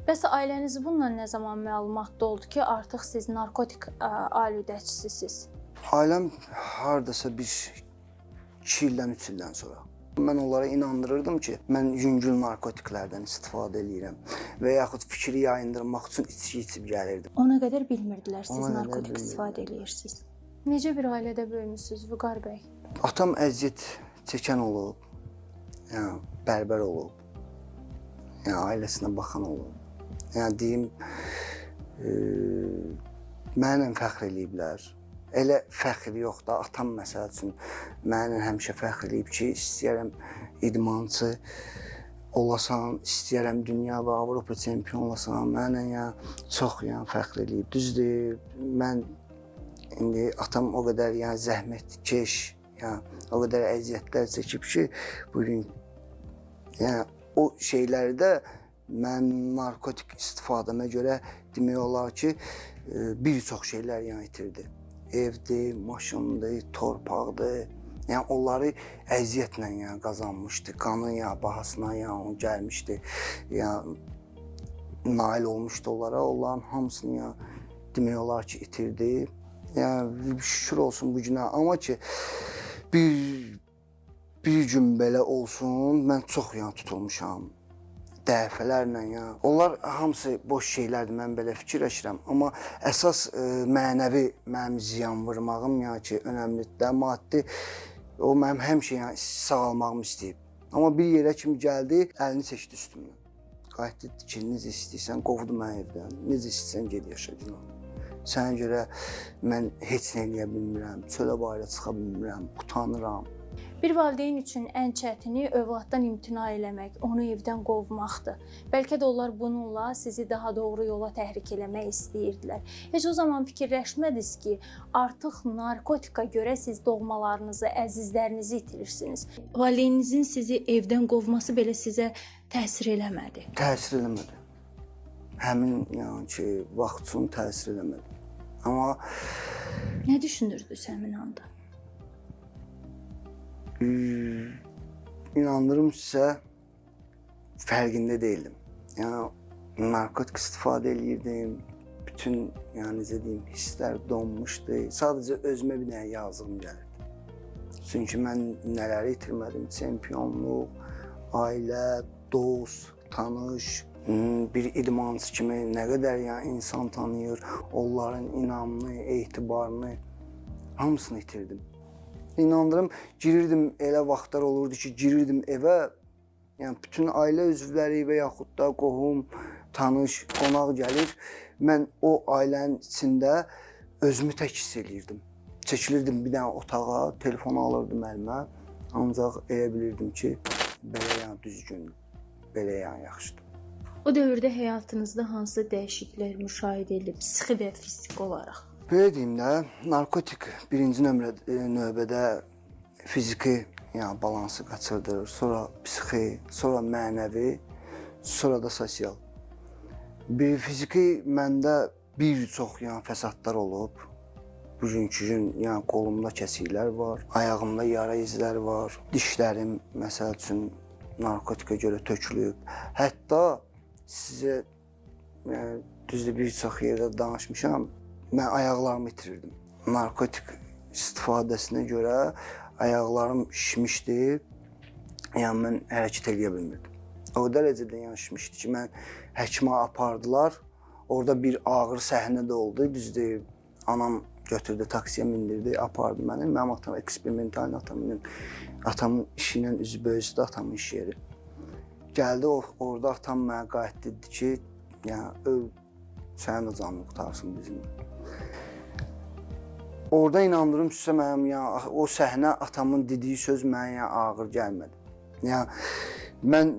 Bəs ailəniz bundan nə zaman məlumatda oldu ki, artıq siz narkotik aludəçisisiniz? Ailəm hardasa bir 2 ildən 3 ildən sonra. Mən onlara inandırırdım ki, mən yüngül narkotiklərdən istifadə edirəm və yaxud fikri yayındırmaq üçün içki içib gəlirdim. Ona qədər bilmirdilər siz Ona qədər narkotik bilmirdilər. istifadə edirsiniz. Necə bir ailədə böyümüsünüz Vüqar bəy? Atam əziyyət çəkən olub, yəni bərbər olub, yəni ailəsinə baxan olub. Yəni deyim, mənimlə fəxr eləyiblər. Elə fəxr yox da, atam məsəl üçün mənimlə həmişə fəxr eləyib ki, istəyərəm idmançı olasan, istəyərəm dünya və Avropa çempionu olasan, mənimlə yəni çox yəni fəxr eləyib. Düzdür, mən indi atam o qədər yəni zəhmətkeş, yəni o qədər əziyyətlər çəkib ki, bugün yəni o şeylərdə mən narkotik istifadəmə görə demək olar ki, bir çox şeylər yəni itirdi. Evdir, maşındır, torpaqdır. Yəni onları əziyyətlə yəni qazanmışdı. Qanı ya bahasına yəni gəlmişdi. Yəni nail olmuşdu onlara. Onların hamısını yəni demək olar ki, itirdi. Yəni şükür olsun bu günə. Amma ki bir gün belə olsun, mən çox yəni tutulmuşam. Dəfələrlə yəni. Onlar hamısı boş şeylərdir, mən belə fikirləşirəm. Amma əsas mənəvi mənim ziyan vurmağım yəni ki, önəmlidir. Maddi o mənim həmişə yəni sağalmağımı istəyib. Amma bir yerə kimi gəldi, əlini çəkdi üstümdən. Qayıtdı ki, necə istəyirsən, qovdu məni evdən. Necə istəyirsən, ged yaşa günah. Sənə görə mən heç nə eləyə bilmirəm, çölə bayıra çıxa bilmirəm, utanıram. Bir valideyn üçün ən çətini övladdan imtina eləmək, onu evdən qovmaqdır. Bəlkə də onlar bununla sizi daha doğru yola təhrik eləmək istəyirdilər. Heç o zaman fikirləşmədiniz ki, artıq narkotika görə siz doğmalarınızı, əzizlərinizi itirirsiniz. Valideyninizin sizi evdən qovması belə sizə təsir eləmədi. Təsir eləmədi. Həmin yəni ki, vaxt üçün təsir eləmədi. Amma Nə düşünürdünüz həmin anda? İnandırım sizə fərqində deyildim. Yəni narkotik istifadə eləyirdim. Bütün yəni necə deyim, hisslər donmuşdu. Sadəcə özümə bir dənə yazığım gəlirdi. Çünki mən nələri itirmədim? Çempionluq, ailə, dost, tanış, bir idmançı kimi nə qədər yəni insan tanıyır, onların inamını, etibarını hamısını itirdim. İnandırım, girirdim, elə vaxtlar olurdu ki, girirdim evə, yəni bütün ailə üzvləri və yaxud da qohum, tanış, qonaq gəlir. Mən o ailənin içində özümü tək hiss eləyirdim. Çəkilirdim bir dənə otağa, telefonu alırdım əlimə, ancaq elə bilirdim ki, belə yəni düzgündür, belə yəni yaxşıdır. O dövrdə həyatınızda hansı dəyişikliklər müşahidə edilib, psixi və fiziki olaraq? Belə deyim də, narkotik birinci növbədə fiziki yəni balansı qaçırdır, sonra psixi, sonra mənəvi, sonra da sosial. Bir fiziki məndə bir çox yəni fəsadlar olub. Bugünkü gün yəni qolumda kəsiklər var, ayağımda yara izlər var, dişlərim məsəl üçün narkotika görə tökülüb. Hətta sizə düzdür bir çox yerdə danışmışam. Mən ayaqlarımı itirirdim. Narkotik istifadəsinə görə ayaqlarım şişmişdi. Yəni mən hərəkət edə bilmirdim. O dərəcədə yəni şişmişdi ki, mən həkimə apardılar. Orada bir ağır səhnə də oldu. Düzdür, anam götürdü, taksiyə mindirdi, apardı məni. Mənim atam eksperimental atamın işi ilə üzbəüzdür, atamın iş yeri. Gəldi orada atam mənə qayıtdı dedi ki, yəni öl, sənin də canını qutarsın bizim. Orada inandırım sizə mənim yəni o səhnə atamın dediyi söz mənə yəni ağır gəlmədi. Yəni mən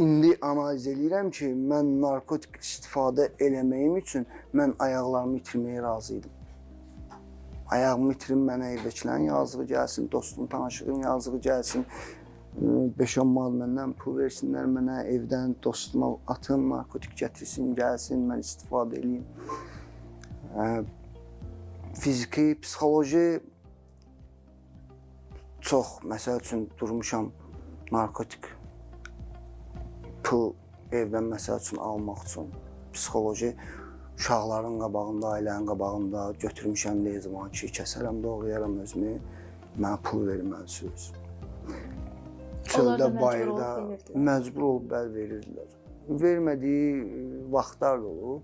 indi analiz eləyirəm ki, mən narkotik istifadə eləməyim üçün mən ayaqlarımı itirməyə razı idim. Ayağımı itirim, mənə evdəkilərin yazığı gəlsin, dostum, tanışığın yazığı gəlsin. 5-10 manat məndən pul versinlər mənə, evdən dostuma atım, narkotik gətirsin, gəlsin, mən istifadə eləyim. Fiziki, psixoloji çox, məsəl üçün durmuşam narkotik pul evdən məsəl üçün almaq üçün psixoloji uşaqların qabağında, ailənin qabağında götürmüşəm lezman ki, kəsərəm, doğrayaram özümü, mənə pul verməlisiniz. Çöldə, bayırda məcbur olub bəl verirdilər. Vermədiyi vaxtlar da olub,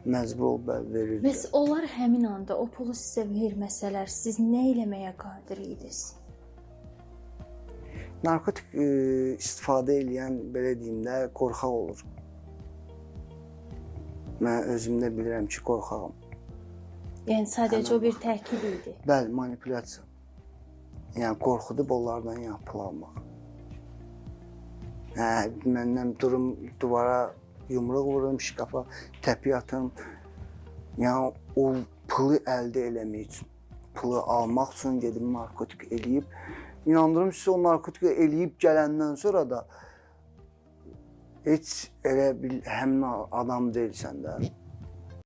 məcbur olub bəl verirdilər. Bəs onlar həmin anda o pulu sizə verməsələr, siz nə eləməyə qadir idiniz? Narkotik istifadə edən, belə deyim də, qorxaq olur. Mən özümdə bilirəm ki, qorxağam. Yəni sadəcə o bir təhkil idi. Bəli, manipulyasiya. Yəni qorxudub onlardan pul almaq. Məndən durum duvara yumruq vururum, şkafa təpi atım. Yəni o pulu əldə eləmək üçün, pulu almaq üçün gedim narkotik eləyib. İnandırım sizi, o narkotik eləyib gələndən sonra da heç elə bil həmin adam deyilsən də.